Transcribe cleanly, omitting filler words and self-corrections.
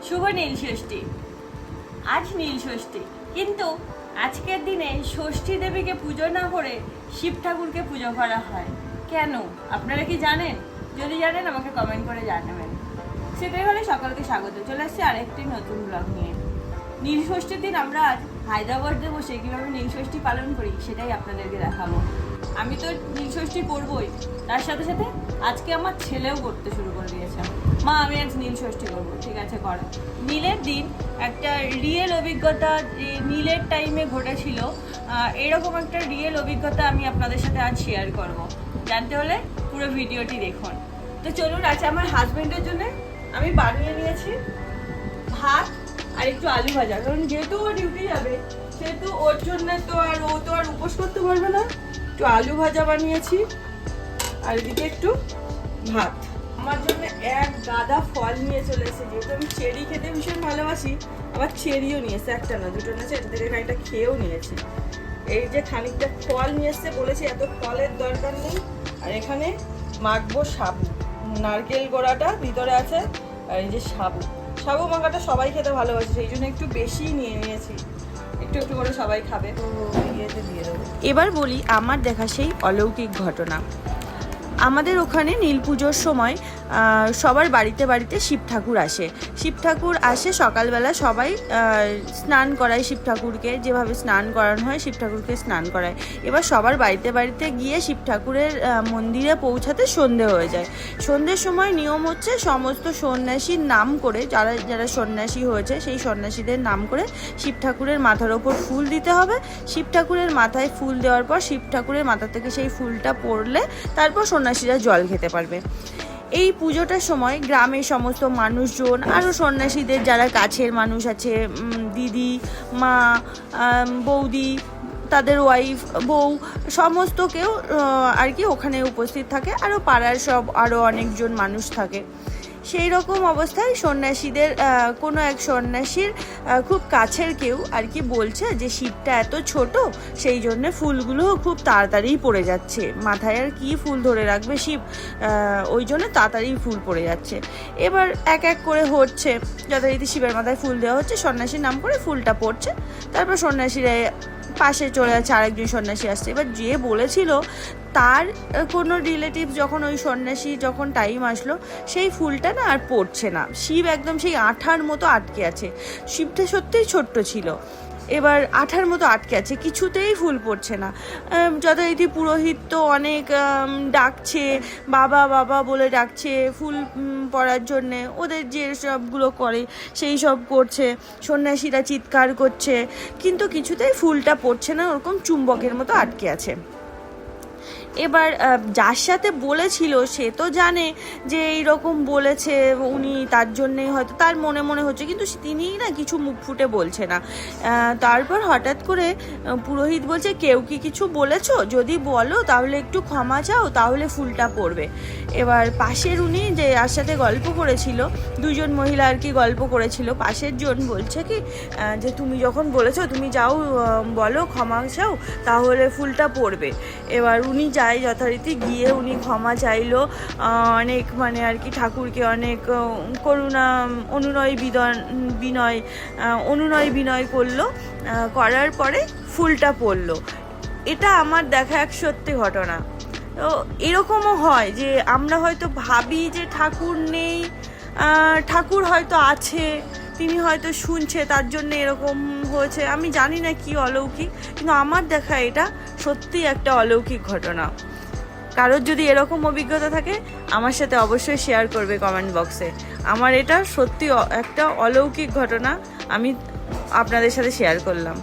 শুভ নীল ষষ্ঠী। আজ নীল ষষ্ঠী, কিন্তু আজকের দিনে ষষ্ঠী দেবীকে পুজো না করে শিব ঠাকুরকে পুজো করা হয় কেন? আপনারা কি জানেন? যদি জানেন আমাকে কমেন্ট করে জানাবেন। সেটাই হলে সকলকে স্বাগত। চলে আসছি আরেকটি নতুন ব্লগ নিয়ে। নীল ষষ্ঠীর দিন আমরা আজ হায়দ্রাবাদে বসে কীভাবে নীল ষষ্ঠী পালন করি সেটাই আপনাদেরকে দেখাবো। আমি তো নীল ষষ্ঠী করবোই, তার সাথে সাথে আজকে আমার ছেলেও করতে শুরু করে দিয়েছে। মা, আমি আজ নীল ষষ্ঠী করবো। ঠিক আছে, করো। নীলের দিন একটা রিয়েল অভিজ্ঞতা যে নীলের টাইমে ঘটেছিল, এরকম একটা রিয়েল অভিজ্ঞতা আমি আপনাদের সাথে আজ শেয়ার করব। জানতে হলে পুরো ভিডিওটি দেখুন। তো চলুন, আজ আমার হাজব্যান্ডের জন্য আমি বানিয়ে নিয়েছি ভাত আর একটু আলু ভাজা, কারণ যেহেতু ও ডিউটি যাবে সেহেতু ওর জন্য ও তো আর উপোস করতে পারবে না। একটু আলু ভাজা বানিয়েছি আর এদিকে একটু ভাত। আমার জন্য এক গাদা ফল নিয়ে চলে এসেছে, যেহেতু আমি চেরি খেতে ভীষণ ভালোবাসি। আবার চেরিও নিয়েছে, একটা না দুটো নিয়েছে, এটা থেকে খানিকটা খেয়েও নিয়েছি। এই যে খানিকটা ফল নিয়ে এসছে, বলেছি এত ফলের দরকার নেই। আর এখানে মাখবো সাবু, নারকেল গোড়াটা ভিতরে আছে, আর এই যে সাবু মাখাটা সবাই খেতে ভালোবাসে, সেই জন্য একটু বেশি নিয়ে নিয়েছি। একটু একটু করে সবাই খাবে, তো ইয়েতে দিয়ে দেবো। এবার বলি আমার দেখা সেই অলৌকিক ঘটনা। আমাদের ওখানে নীল পুজোর সময় সবার বাড়িতে বাড়িতে শিব ঠাকুর আসে সকালবেলা। সবাই স্নান করায় শিব ঠাকুরকে, যেভাবে স্নান করানো হয় শিব ঠাকুরকে স্নান করায়। এবার সবার বাড়িতে বাড়িতে গিয়ে শিব ঠাকুরের মন্দিরে পৌঁছাতে সন্ধে হয়ে যায়। সন্ধ্যের সময় নিয়ম হচ্ছে সমস্ত সন্ন্যাসীর নাম করে, যারা যারা সন্ন্যাসী হয়েছে সেই সন্ন্যাসীদের নাম করে শিব ঠাকুরের মাথার ওপর ফুল দিতে হবে। শিব ঠাকুরের মাথায় ফুল দেওয়ার পর শিব ঠাকুরের মাথা থেকে সেই ফুলটা পড়লে তারপর সন্ন্যাসীরা জল খেতে পারবে। এই পুজোটার সময় গ্রামের সমস্ত মানুষজন, আরও সন্ন্যাসীদের যারা কাছের মানুষ আছে, দিদি, মা, বৌদি, তাদের ওয়াইফ, বউ, সমস্ত কেউ আর কি ওখানে উপস্থিত থাকে। আরও পাড়ার আরও অনেকজন মানুষ থাকে। সেই রকম অবস্থায় সন্ন্যাসীদের কোনো এক সন্ন্যাসীর খুব কাছের কেউ আর কি বলছে যে শিবটা এত ছোট, সেই জন্য ফুলগুলো খুব তাড়াতাড়ি পড়ে যাচ্ছে, মাথায় আর কি ফুল ধরে রাখবে শিব, ওই জন্য তাড়াতাড়ি ফুল পড়ে যাচ্ছে। এবার এক এক করে হচ্ছে, যথারীতি শিবের মাথায় ফুল দেওয়া হচ্ছে, সন্ন্যাসীর নাম করে ফুলটা পড়ছে। তারপর সন্ন্যাসীরা পাশে চলে যাচ্ছে, আরেকজন সন্ন্যাসী আসছে। এবার যে বলেছিল তার কোনো রিলেটিভ যখন ওই সন্ন্যাসী যখন টাইম আসলো, সেই ফুলটা না আর পড়ছে না। শিব একদম সেই আঠার মতো আটকে আছে। শিবটা সত্যিই ছোট্ট ছিল, এবার আঠার মতো আটকে আছে, কিছুতেই ফুল পড়ছে না। যথারীতি পুরোহিত তো অনেক ডাকছে, বাবা বাবা বলে ডাকছে ফুল পড়ার জন্যে, ওদের যে সবগুলো করে সেই সব করছে। সন্ন্যাসীরা চিৎকার করছে, কিন্তু কিছুতেই ফুলটা পড়ছে না, ওরকম চুম্বকের মতো আটকে আছে। এবার যার সাথে বলেছিল সে তো জানে যে এইরকম বলেছে উনি, তার জন্যেই হয়তো তার মনে মনে হচ্ছে, কিন্তু তিনিই না কিছু মুখ ফুটে বলছে না। তারপর হঠাৎ করে পুরোহিত বলছে, কেউ কি কিছু বলেছো? যদি বলো তাহলে একটু ক্ষমা চাও, তাহলে ফুলটা পড়বে। এবার পাশের উনি যে যার সাথে গল্প করেছিল, দুজন মহিলা আর কি গল্প করেছিল, পাশের জন বলছে কি যে তুমি যখন বলেছো তুমি যাও বলো ক্ষমা চাও, তাহলে ফুলটা পড়বে। এবার উনি যথারীতি গিয়ে উনি ক্ষমা চাইলো, অনেক মানে আর কি ঠাকুরকে অনেক করুণা অনুনয় বিনয় করলো। করার পরে ফুলটা পড়লো। এটা আমার দেখা এক সত্যি ঘটনা। তো এরকমও হয় যে আমরা হয়তো ভাবি যে ঠাকুর নেই, ঠাকুর হয়তো আছে, তিনি হয়তো শুনছে, তার জন্য এরকম হয়েছে। আমি জানি না কি অলৌকিক, কিন্তু আমার দেখা এটা সত্যি একটা অলৌকিক ঘটনা। কারোর যদি এরকম অভিজ্ঞতা থাকে আমার সাথে অবশ্যই শেয়ার করবে কমেন্ট বক্সে। আমার এটা সত্যি একটা অলৌকিক ঘটনা, আমি আপনাদের সাথে শেয়ার করলাম।